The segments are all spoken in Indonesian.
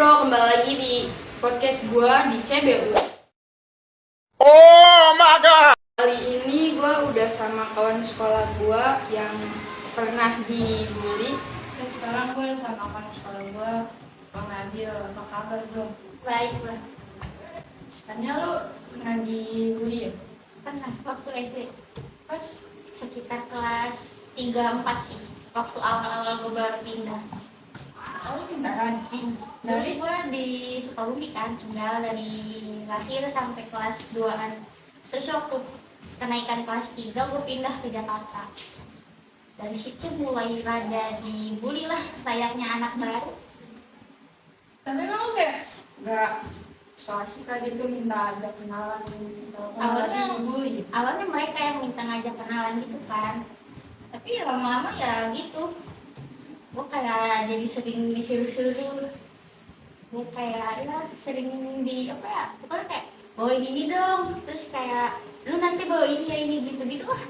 bro, kembali lagi di podcast gua di CBU. Oh my god. Kali ini gua udah sama kawan sekolah gua yang pernah dibully. Terus sekarang gua udah sama kawan sekolah gua, Bang Nabil. Apa kabar bro? Baik lah, Tanya lu pernah dibully ya? pernah waktu SD Pas sekitar kelas 3-4 sih, waktu awal-awal gue baru pindah. oh pindahan. Dulu gue di Sukabumi kan, tinggal dari lahir sampai kelas 2-an. Terus waktu kenaikan kelas 3 gue pindah ke Jakarta. Dari situ mulai rada dibully lah, layaknya anak baru. Tapi emang lu kayak nggak so asik lah gitu minta ajak kenalan gitu. Awalnya- dibully. Awalnya mereka yang minta ngajak kenalan gitu kan, tapi lama-lama ya gitu, gue kayak jadi sering disuruh-suruh. Gue kayak ya sering di apa ya, pokoknya kayak bawa ini dong, terus kayak lu nanti bawa ini ya ini gitu-gitu lah.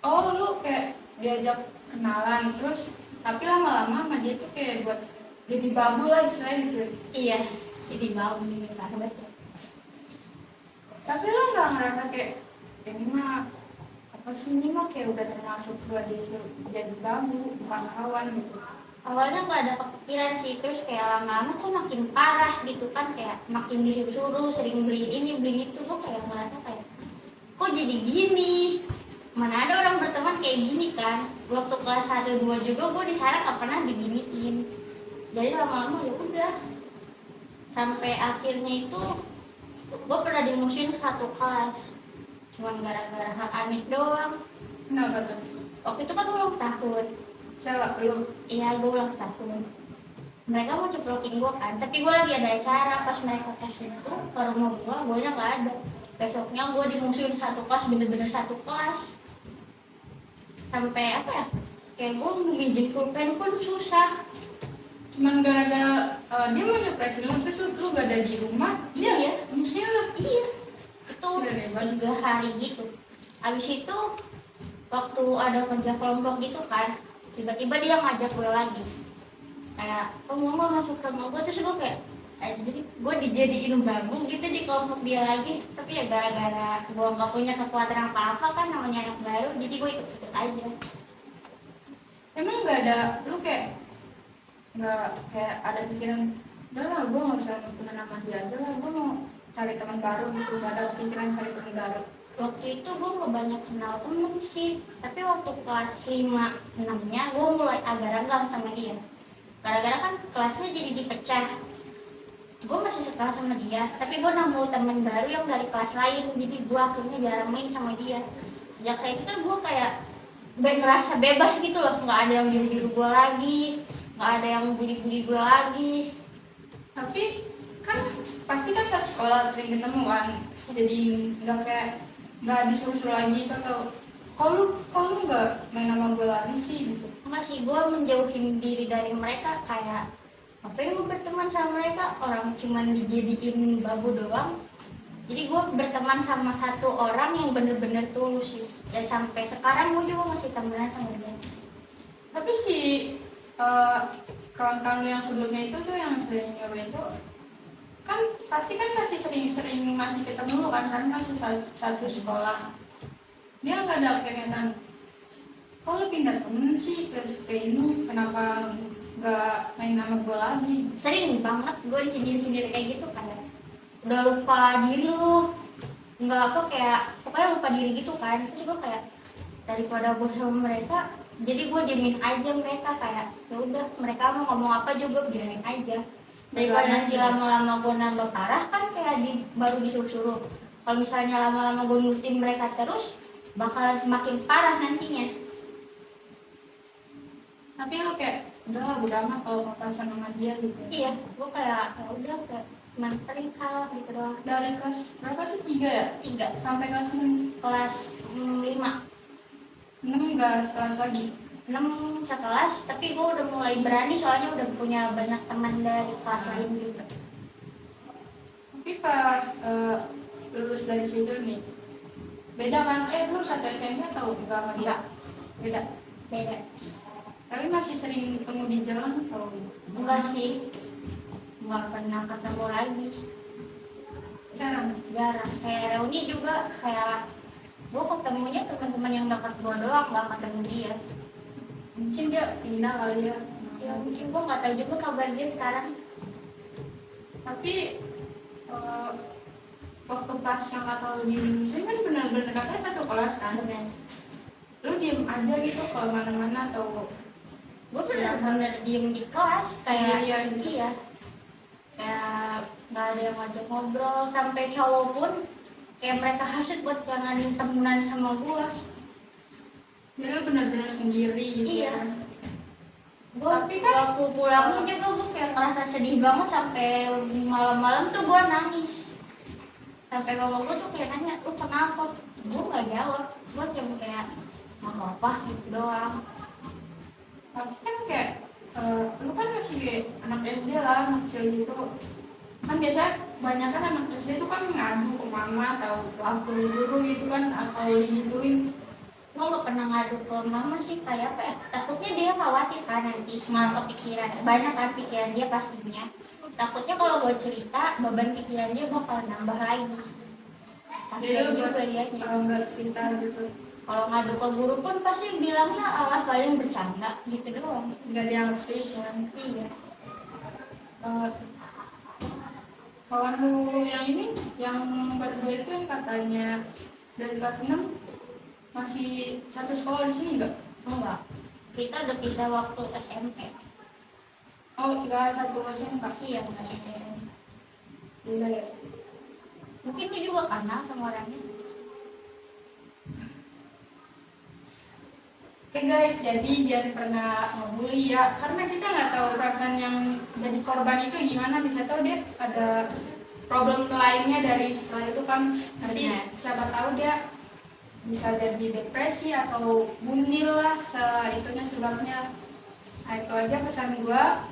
Oh lu kayak diajak kenalan terus tapi lama-lama sama dia tuh kayak buat jadi babu lah istilahnya gitu. Iya, jadi bau nih banget. Tapi lu nggak ngerasa kayak ini mah apa sih, ini mah kayak udah termasuk gua disuruh jadi babu bukan kawan gitu. Awalnya nggak ada kepikiran sih, terus kayak lama-lama tuh makin parah gitu kan, kayak makin disuruh sering beli ini beli itu. Gue kayak ngerasa kayak kok jadi gini, mana ada orang berteman kayak gini kan. Waktu kelas 1-2 juga gue di sana nggak pernah diginiin, jadi lama-lama ya udah sampai akhirnya itu gue pernah dimusuhin satu kelas cuman gara-gara hak Amit doang. Kenapa tuh? Waktu itu kan ulang tahun. Siapa lu? Iya, gue ulang tahun. Mereka mau ceplokin gue kan, tapi gue lagi ada acara. Pas mereka kasih itu ke rumah gue nya nggak ada. Besoknya gue dimusuhin satu kelas, bener-bener satu kelas. Sampai apa ya, kayak gue mau minjem pulpen pun susah. Cuman gara-gara dia mau nyerpresin lu terus lu gak ada di rumah. Iya. Musuhnya lu. Iya, itu Sudah hebat. 3 hari gitu. Abis itu waktu ada kerja kelompok gitu kan, tiba-tiba dia ngajak gue lagi kayak mau nggak masuk ke rumah gue. Terus gue kayak jadi gue dijadiin babu gitu di kelompok dia lagi. Tapi ya gara-gara gue nggak punya kekuatan apa-apa kan, namanya anak baru, jadi gue ikut-ikut aja. Emang nggak ada lu kayak nggak kayak ada pikiran udah lah gue nggak usah temenan sama dia aja lah, gue mau cari teman baru gitu, nggak ada pikiran cari teman baru. Waktu itu gue nggak banyak kenal temen sih, tapi waktu kelas 5-6 nya gue mulai agak renggang sama dia. Gara-gara kan kelasnya jadi dipecah, gue masih sekelas sama dia, tapi gue nemu temen baru yang dari kelas lain, jadi gue akhirnya jarang main sama dia. Sejak saat itu kan gue kayak ngerasa bebas gitu loh, nggak ada yang nyuruh-nyuruh gue lagi, nggak ada yang bully-bully gue lagi. Tapi kan pasti kan satu sekolah sering ketemu kan, jadi nggak disuruh-suruh lagi gitu. Atau kalau lu nggak main sama gue lagi sih gitu. Masih gue menjauhin diri dari mereka, kayak ngapain gue berteman sama mereka, orang cuman dijadiin babu doang. Jadi gue berteman sama satu orang yang bener-bener tulus sih, ya sampai sekarang gue juga masih temenan sama dia. Tapi si kawan-kawan lu yang sebelumnya itu tuh yang sering nyuruh itu kan pasti sering masih ketemu lu kan masih satu sekolah. Dia nggak ada kegiatan, kok lu pindah temen sih ke ini, kenapa nggak main sama gue lagi? Sering banget gue disindir-sindir kayak gitu kan, udah lupa diri lu, nggak apa kayak pokoknya lupa diri gitu kan. Terus gue kayak daripada gue sama mereka, jadi gue diemin aja mereka, kayak ya udah mereka mau ngomong apa juga biarin aja, daripada nanti lama-lama gue nambah parah kan, kayak baru disuruh-suruh. Kalau misalnya lama-lama gue nurutin mereka terus, bakalan makin parah nantinya. Tapi lu kayak udahlah bodo amat kalau papasan sama dia gitu. Iya, gue kayak ya udah kayak mentoring hal gitu doang. Dari kelas berapa tuh, 3 ya? 3 Sampai kelas 6. kelas 5 Nggak sekelas lagi. 6 sekelas, tapi gue udah mulai berani soalnya udah punya banyak teman dari kelas lain juga. Tapi pas lulus dari situ nih, beda kan? Lu satu SMP atau enggak sama dia? Beda. Beda. Tapi masih sering ketemu di jalan atau Enggak sih, nggak pernah ketemu lagi. Jarang. Kayak reuni juga kayak gue ketemunya teman-teman yang dekat gue doang, nggak ketemu dia. Mungkin dia pindah kali ya. Ya mungkin gue nggak tahu juga kabar dia sekarang. Tapi waktu pas yang kata lu di Muslim kan benar-benar katanya satu kelas kan. Bener. Lu diem aja gitu kalau mana-mana atau Gue bener-bener diem di kelas kayak Sendirian gitu. iya, kayak nggak ada yang ngajak ngobrol, sampai cowok pun kayak mereka hasut buat janganin temenan sama gue. jadi lu benar-benar sendiri gitu. Iya. Ya. Gue Tapi kan- waktu pulangnya juga gue kayak ngerasa sedih banget, sampai malam-malam tuh gue nangis. Sampai mama gue tuh kayak nanya, lu kenapa? Gue nggak jawab, gue cuma kayak nggak apa-apa gitu doang. Tapi kan kayak lu kan masih anak SD lah, anak kecil gitu. Kan biasa banyak kan anak SD tuh kan ngadu ke mama atau ke guru gitu kan, atau digituin. Gue nggak pernah ngadu ke mama sih, kayak apa ya, takutnya dia khawatir kan nanti malah kepikiran, banyak kan pikiran dia pastinya. Takutnya kalau gue cerita, beban pikiran dia bakal nambah lagi. Kasian Jadi lu juga dia. kalau nggak cerita gitu, Kalau ngadu ke guru pun pasti bilangnya alah paling bercanda gitu doang. nggak dianggap serius kan. Iya. Kawan lu yang ini, yang berdua itu yang katanya dari kelas 6 masih satu sekolah di sini nggak? Enggak. Kita udah pisah waktu SMP. Oh, nggak satu SMK. Iya, enggak SMP. Gila ya. Mungkin dia juga kenal sama orangnya. Oke guys, jadi jangan pernah ngebully ya, karena kita nggak tahu perasaan yang jadi korban itu gimana. Bisa tahu dia ada problem lainnya dari setelah itu kan, nanti Benar. siapa tahu dia bisa jadi depresi atau bunuh lah, itunya sebabnya. Nah, itu aja pesan gua.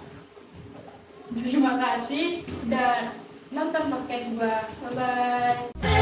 Terima kasih udah nonton podcast gua. Bye bye.